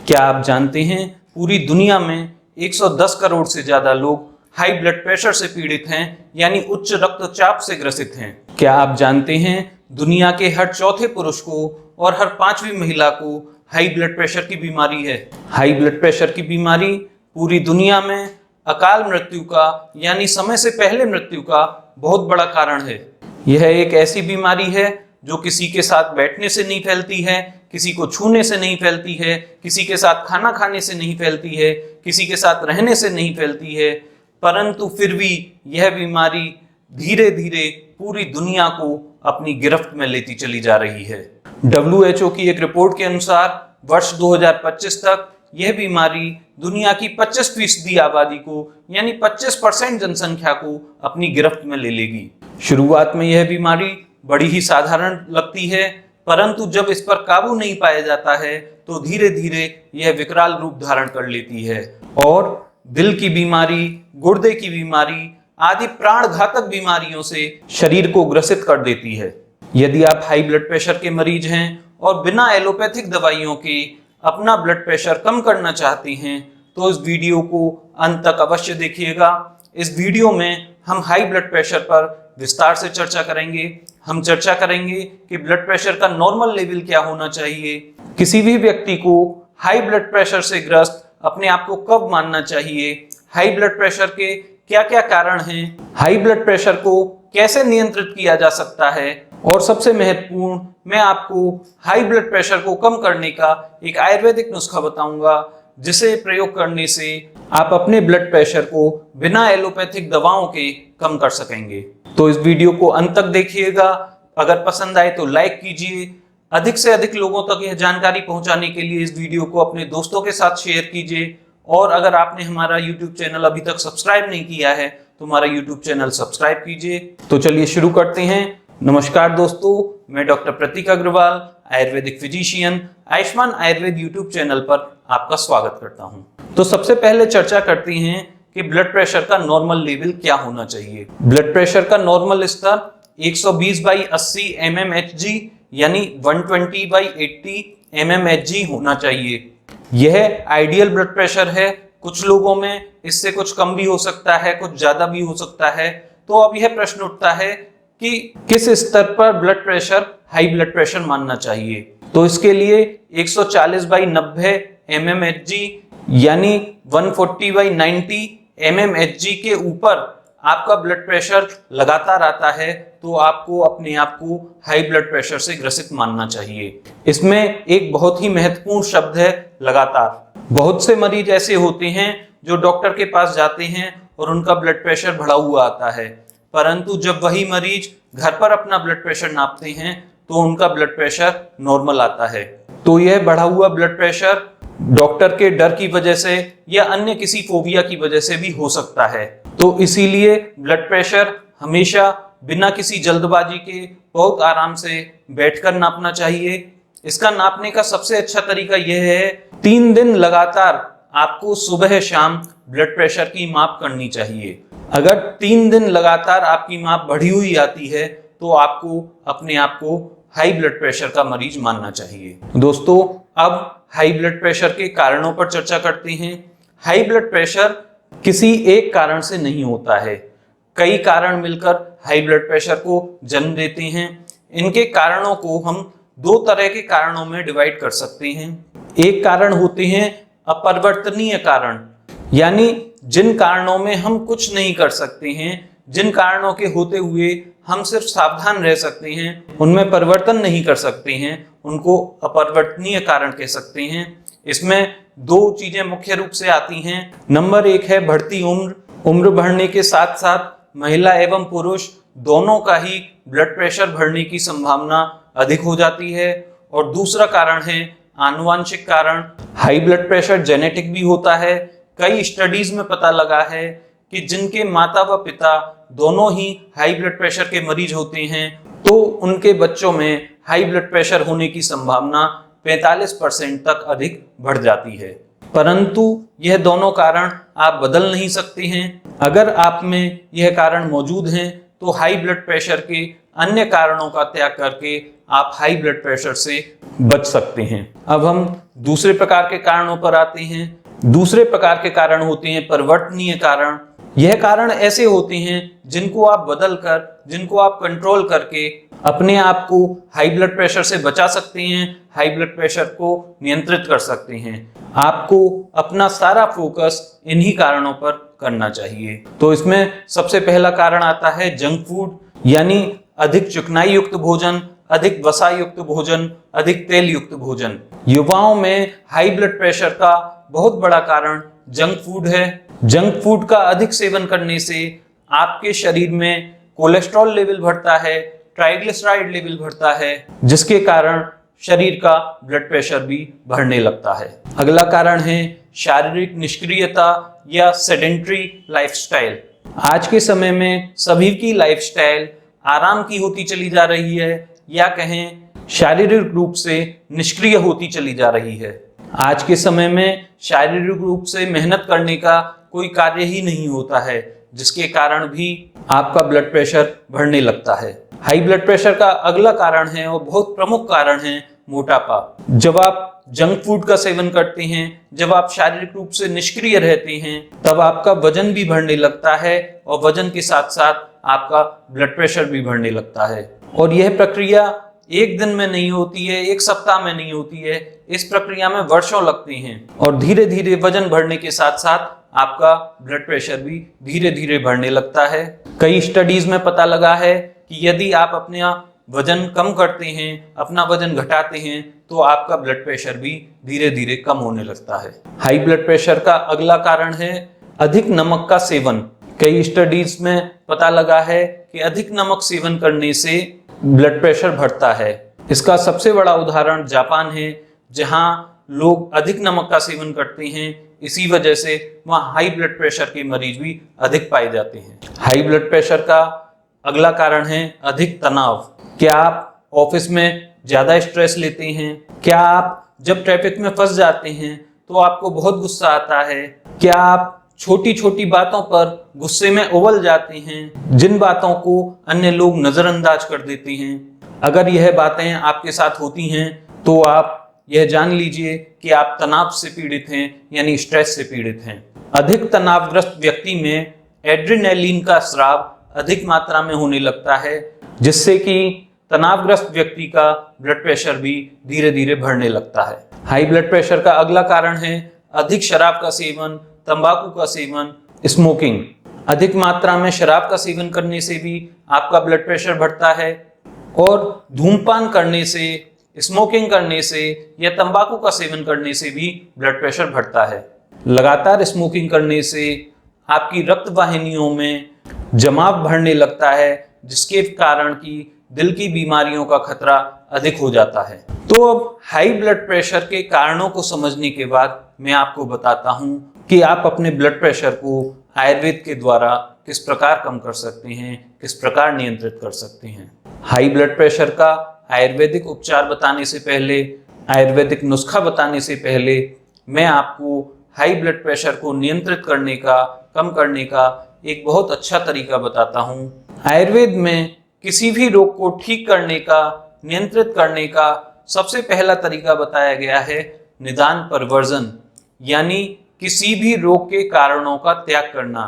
क्या आप जानते हैं पूरी दुनिया में 110 करोड़ से ज्यादा लोग हाई ब्लड प्रेशर से पीड़ित हैं, यानी उच्च रक्तचाप से ग्रसित हैं। क्या आप जानते हैं दुनिया के हर चौथे पुरुष को और हर 5वीं महिला को हाई ब्लड प्रेशर की बीमारी है। हाई ब्लड प्रेशर की बीमारी पूरी दुनिया में अकाल मृत्यु का यानी समय से पहले मृत्यु का बहुत बड़ा कारण है। यह एक ऐसी बीमारी है जो किसी के साथ बैठने से नहीं फैलती है, किसी को छूने से नहीं फैलती है, किसी के साथ खाना खाने से नहीं फैलती है, किसी के साथ रहने से नहीं फैलती है, परंतु फिर भी यह बीमारी धीरे धीरे पूरी दुनिया को अपनी गिरफ्त में लेती चली जा रही है। WHO की एक रिपोर्ट के अनुसार वर्ष 2025 तक यह बीमारी दुनिया की 25% आबादी को यानी 25% जनसंख्या को अपनी गिरफ्त में ले लेगी। शुरुआत में यह बीमारी बड़ी ही साधारण लगती है, परंतु जब इस पर काबू नहीं पाया जाता है तो धीरे धीरे यह विकराल रूप धारण कर लेती है और दिल की बीमारी, गुर्दे की बीमारी आदि प्राण घातक बीमारियों से शरीर को ग्रसित कर देती है। यदि आप हाई ब्लड प्रेशर के मरीज हैं और बिना एलोपैथिक दवाइयों के अपना ब्लड प्रेशर कम करना चाहते हैं तो इस वीडियो को अंत तक अवश्य देखिएगा। इस वीडियो में हम हाई ब्लड प्रेशर पर विस्तार से चर्चा करेंगे। हम चर्चा करेंगे कि ब्लड प्रेशर का नॉर्मल लेवल क्या होना चाहिए, किसी भी व्यक्ति को हाई ब्लड प्रेशर से ग्रस्त अपने आप को कब मानना चाहिए, हाई ब्लड प्रेशर के क्या क्या कारण हैं, हाई ब्लड प्रेशर को कैसे नियंत्रित किया जा सकता है और सबसे महत्वपूर्ण मैं आपको हाई ब्लड प्रेशर को कम करने का एक आयुर्वेदिक नुस्खा बताऊंगा जिसे प्रयोग करने से आप अपने ब्लड प्रेशर को बिना एलोपैथिक दवाओं के कम कर सकेंगे। तो इस वीडियो को अंत तक देखिएगा। अगर पसंद आए तो लाइक कीजिए। अधिक से अधिक लोगों तक यह जानकारी पहुंचाने के लिए इस वीडियो को अपने दोस्तों के साथ शेयर कीजिए और अगर आपने हमारा YouTube चैनल अभी तक सब्सक्राइब नहीं किया है तो हमारा YouTube चैनल सब्सक्राइब कीजिए। तो चलिए शुरू करते हैं। नमस्कार दोस्तों, मैं doctor Pratik Agrawal, Ayurvedic physician, Ayushman Ayurveda YouTube channel पर आपका स्वागत करता हूं। तो सबसे पहले चर्चा करते हैं कि ब्लड प्रेशर का नॉर्मल लेवल क्या होना चाहिए। ब्लड प्रेशर का नॉर्मल स्तर 120/80 mmHg यानी 120/80 mmHg होना चाहिए। यह आइडियल ब्लड प्रेशर है। कुछ लोगों में इससे कुछ कम भी हो सकता है, कुछ ज्यादा भी हो सकता है। तो अब यह प्रश्न उठता है कि किस स्तर पर blood pressure high blood pressure मानना चाहिए। तो इसके लिए 140/90 mmHg यानी 140/90 mmHg के ऊपर आपका ब्लड प्रेशर लगातार आता है तो आपको अपने आप को हाई ब्लड प्रेशर से ग्रसित मानना चाहिए। इसमें एक बहुत ही महत्वपूर्ण शब्द है लगातार। बहुत से मरीज ऐसे होते हैं जो डॉक्टर के पास जाते हैं और उनका ब्लड प्रेशर बढ़ा हुआ आता है, परंतु जब वही मरीज घर पर अपना ब्लड प्रेशर नापते हैं तो उनका ब्लड प्रेशर नॉर्मल आता है। तो यह बढ़ा हुआ ब्लड प्रेशर डॉक्टर के डर की वजह से या अन्य किसी फोबिया की वजह से भी हो सकता है। तो इसीलिए ब्लड प्रेशर हमेशा बिना किसी जल्दबाजी के बहुत आराम से बैठकर नापना चाहिए। इसका नापने का सबसे अच्छा तरीका यह है 3 दिन लगातार आपको सुबह शाम ब्लड प्रेशर की माप करनी चाहिए। अगर 3 दिन लगातार आपकी माप बढ़ी हुई आती है तो आपको अपने आप को हाई ब्लड प्रेशर का मरीज मानना चाहिए। दोस्तों, अब हाई ब्लड प्रेशर के कारणों पर चर्चा करते हैं। हाई ब्लड प्रेशर किसी एक कारण से नहीं होता है, कई कारण मिलकर हाई ब्लड प्रेशर को जन्म देते हैं। इनके कारणों को हम 2 तरह के कारणों में डिवाइड कर सकते हैं। एक कारण होते हैं अपरिवर्तनीय कारण, यानी जिन कारणों में हम कुछ नहीं कर सकते हैं, जिन कारणों के होते हुए हम सिर्फ सावधान रह सकते हैं, उनमें परिवर्तन नहीं कर सकते हैं, उनको अपरिवर्तनीय कारण कह सकते हैं। इसमें 2 चीजें मुख्य रूप से आती हैं। नंबर 1 है बढ़ती उम्र। उम्र बढ़ने के साथ साथ महिला एवं पुरुष दोनों का ही ब्लड प्रेशर बढ़ने की संभावना अधिक हो जाती है। और दूसरा कारण है आनुवांशिक कारण। हाई ब्लड प्रेशर जेनेटिक भी होता है। कई स्टडीज में पता लगा है कि जिनके माता व पिता दोनों ही हाई ब्लड प्रेशर के मरीज होते हैं तो उनके बच्चों में हाई ब्लड प्रेशर होने की संभावना 45% तक अधिक बढ़ जाती है। परंतु यह दोनों कारण आप बदल नहीं सकते हैं। अगर आप में यह कारण मौजूद हैं तो हाई ब्लड प्रेशर के अन्य कारणों का त्याग करके आप हाई ब्लड प्रेशर से बच सकते हैं। अब हम दूसरे प्रकार के कारणों पर आते हैं। दूसरे प्रकार के कारण होते हैं परिवर्तनीय कारण। यह कारण ऐसे होते हैं जिनको आप बदल कर, जिनको आप कंट्रोल करके अपने आप को हाई ब्लड प्रेशर से बचा सकते हैं, हाई ब्लड प्रेशर को नियंत्रित कर सकते हैं। आपको अपना सारा फोकस इन्हीं कारणों पर करना चाहिए। तो इसमें सबसे पहला कारण आता है जंक फूड, यानी अधिक चिकनाई युक्त भोजन, अधिक वसा युक्त भोजन, अधिक तेल युक्त भोजन। युवाओं में हाई ब्लड प्रेशर का बहुत बड़ा कारण जंक फूड है। जंक फूड का अधिक सेवन करने से आपके शरीर में कोलेस्ट्रॉल लेवल बढ़ता है, ट्राइग्लिसराइड लेवल बढ़ता है, जिसके कारण शरीर का ब्लड प्रेशर भी बढ़ने लगता है। अगला कारण है शारीरिक निष्क्रियता या सेडेंट्री लाइफस्टाइल। आज के समय में सभी की लाइफस्टाइल आराम की होती चली जा रही है, या कहें शारीरिक रूप से निष्क्रिय होती चली जा रही है। आज के समय में शारीरिक रूप से मेहनत करने का कोई कार्य ही नहीं होता है, जिसके कारण भी आपका ब्लड प्रेशर बढ़ने लगता है। हाई ब्लड प्रेशर का अगला कारण है और बहुत प्रमुख कारण है मोटापा। जब आप जंक फूड का सेवन करते हैं, जब आप शारीरिक रूप से निष्क्रिय रहते हैं, तब आपका वजन भी बढ़ने लगता है और वजन के साथ साथ आपका ब्लड प्रेशर भी बढ़ने लगता है। और यह प्रक्रिया एक दिन में नहीं होती है, एक सप्ताह में नहीं होती है, इस प्रक्रिया में वर्षों लगते हैं। और धीरे धीरे वजन बढ़ने के साथ साथ आपका ब्लड प्रेशर भी धीरे धीरे बढ़ने लगता है। कई स्टडीज में पता लगा है कि यदि आप अपना वजन कम करते हैं, अपना वजन घटाते हैं, तो आपका ब्लड प्रेशर भी धीरे धीरे कम होने लगता है। हाई ब्लड प्रेशर का अगला कारण है अधिक नमक का सेवन। कई स्टडीज में पता लगा है कि अधिक नमक सेवन करने से ब्लड प्रेशर बढ़ता है। इसका सबसे बड़ा उदाहरण जापान है, जहां लोग अधिक नमक का सेवन करते हैं। इसी वजह से वहां हाई ब्लड प्रेशर के मरीज भी अधिक पाए जाते हैं। हाई ब्लड प्रेशर का अगला कारण है अधिक तनाव। क्या आप ऑफिस में ज्यादा स्ट्रेस लेते हैं? क्या आप जब ट्रैफिक में फंस जाते हैं तो आपको बहुत गुस्सा आता है? क्या आप छोटी छोटी बातों पर गुस्से में उबल जाते हैं, जिन बातों को अन्य लोग नजरअंदाज कर देते हैं? अगर यह बातें आपके साथ होती हैं तो आप यह जान लीजिए कि आप तनाव से पीड़ित हैं, यानी स्ट्रेस से पीड़ित हैं। अधिक तनावग्रस्त व्यक्ति में एड्रेनालिन का स्राव अधिक मात्रा में होने लगता है, जिससे कि तनावग्रस्त व्यक्ति का ब्लड प्रेशर भी धीरे धीरे बढ़ने लगता है। हाई ब्लड प्रेशर का अगला कारण है अधिक शराब का सेवन, तंबाकू का सेवन, स्मोकिंग। अधिक मात्रा में शराब का सेवन करने से भी आपका ब्लड प्रेशर बढ़ता है, और धूमपान करने से, स्मोकिंग करने से या तंबाकू का सेवन करने से भी ब्लड प्रेशर बढ़ता है। लगातार स्मोकिंग करने से आपकी रक्त वाहिनियों में जमाव बढ़ने लगता है, जिसके कारण की दिल की बीमारियों का खतरा अधिक हो जाता है। तो अब हाई ब्लड प्रेशर के कारणों को समझने के बाद मैं आपको बताता हूं कि आप अपने ब्लड प्रेशर को आयुर्वेद के द्वारा किस प्रकार कम कर सकते हैं, किस प्रकार नियंत्रित कर सकते हैं। हाई ब्लड प्रेशर का आयुर्वेदिक उपचार बताने से पहले, आयुर्वेदिक नुस्खा बताने से पहले, मैं आपको हाई ब्लड प्रेशर को नियंत्रित करने का, कम करने का एक बहुत अच्छा तरीका बताता हूं। आयुर्वेद में किसी भी रोग को ठीक करने का, नियंत्रित करने का सबसे पहला तरीका बताया गया है निदान परवर्जन, यानी किसी भी रोग के कारणों का त्याग करना।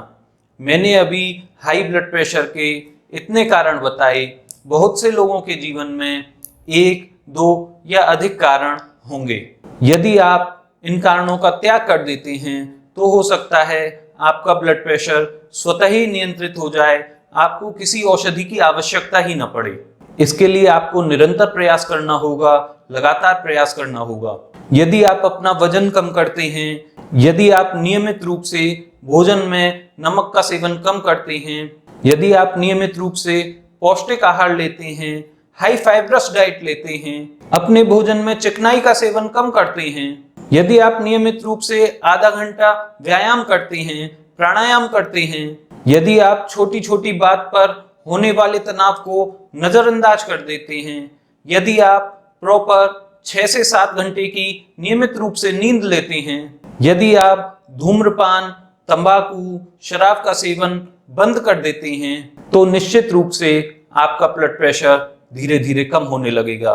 मैंने अभी हाई ब्लड प्रेशर के इतने कारण बताए। बहुत से लोगों के जीवन में 1, 2 या अधिक कारण होंगे। यदि आप इन कारणों का त्याग कर देते हैं तो हो सकता है आपका ब्लड प्रेशर स्वतः ही नियंत्रित हो जाए, आपको किसी औषधि की आवश्यकता ही न पड़े। इसके लिए आपको निरंतर प्रयास करना होगा, लगातार प्रयास करना होगा। यदि आप अपना वजन कम करते हैं, यदि आप नियमित रूप से भोजन में नमक का सेवन कम करते हैं, यदि आप नियमित रूप से पौष्टिक आहार लेते हैं, हाई फाइब्रस डाइट लेते हैं, अपने भोजन में चिकनाई का सेवन कम करते हैं, यदि आप नियमित रूप से आधा घंटा व्यायाम करते हैं, प्राणायाम करते हैं, यदि आप छोटी छोटी बात पर होने वाले तनाव को नजरअंदाज कर देते हैं, यदि आप प्रॉपर 6 से 7 घंटे की नियमित रूप से नींद लेते हैं, यदि आप धूम्रपान, तंबाकू, शराब का सेवन बंद कर देते हैं, तो निश्चित रूप से आपका ब्लड प्रेशर धीरे धीरे कम होने लगेगा।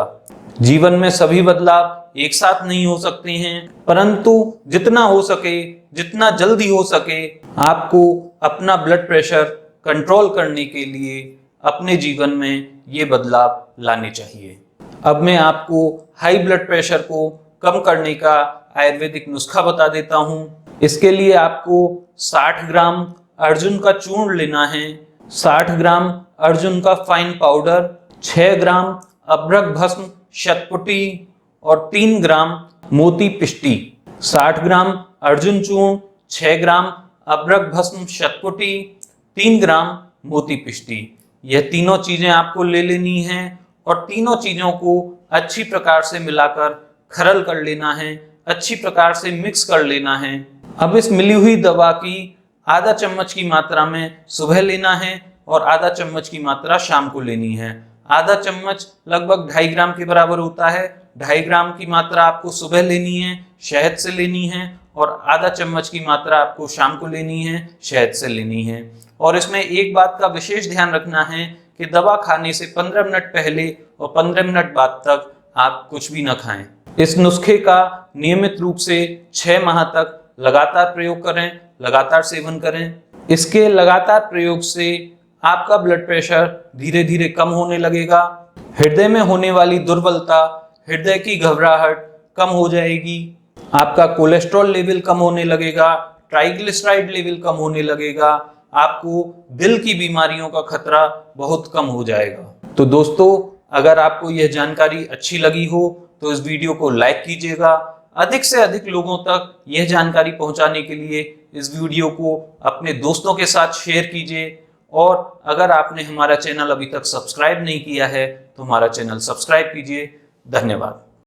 जीवन में सभी बदलाव एक साथ नहीं हो सकते हैं, परंतु जितना हो सके, जितना जल्दी हो सके, आपको अपना ब्लड प्रेशर कंट्रोल करने के लिए अपने जीवन में ये बदलाव लाने चाहिए। अब मैं आपको हाई ब्लड प्रेशर को कम करने का आयुर्वेदिक नुस्खा बता देता हूँ। इसके लिए आपको 60 ग्राम अर्जुन का चूर्ण लेना है, 60 ग्राम अर्जुन का फाइन पाउडर, 6 ग्राम अभ्रक भस्म शतपुटी और 3 ग्राम मोती पिष्टी। 60 ग्राम अर्जुन चूर्ण, 6 ग्राम अभ्रक भस्म शतपुटी, 3 ग्राम मोती पिष्टी, यह तीनों चीजें आपको ले लेनी हैं और तीनों चीजों को अच्छी प्रकार से मिलाकर खरल कर लेना है, अच्छी प्रकार से मिक्स कर लेना है। अब इस मिली हुई दवा की आधा चम्मच की मात्रा में सुबह लेना है और आधा चम्मच की मात्रा शाम को लेनी है। आधा चम्मच लगभग 2.5 ग्राम के बराबर होता है। 2.5 ग्राम की मात्रा आपको सुबह लेनी है, शहद से लेनी है, और आधा चम्मच की मात्रा आपको शाम को लेनी है, शहद से लेनी है। और इसमें एक बात का विशेष ध्यान रखना है कि दवा खाने से 15 मिनट पहले और 15 मिनट बाद तक आप कुछ भी न खाएं। इस नुस्खे का नियमित रूप से 6 माह तक लगातार प्रयोग करें, लगातार सेवन करें। इसके लगातार प्रयोग से आपका ब्लड प्रेशर धीरे धीरे कम होने लगेगा। हृदय में होने वाली दुर्बलता, हृदय की घबराहट कम हो जाएगी। आपका कोलेस्ट्रॉल लेवल कम होने लगेगा, ट्राइग्लिसराइड लेवल कम होने लगेगा। आपको दिल की बीमारियों का खतरा बहुत कम हो जाएगा। तो दोस्तों, अगर आपको यह जानकारी अच्छी लगी हो तो इस वीडियो को लाइक कीजिएगा। अधिक से अधिक लोगों तक यह जानकारी पहुंचाने के लिए इस वीडियो को अपने दोस्तों के साथ शेयर कीजिए। और अगर आपने हमारा चैनल अभी तक सब्सक्राइब नहीं किया है तो हमारा चैनल सब्सक्राइब कीजिए। धन्यवाद।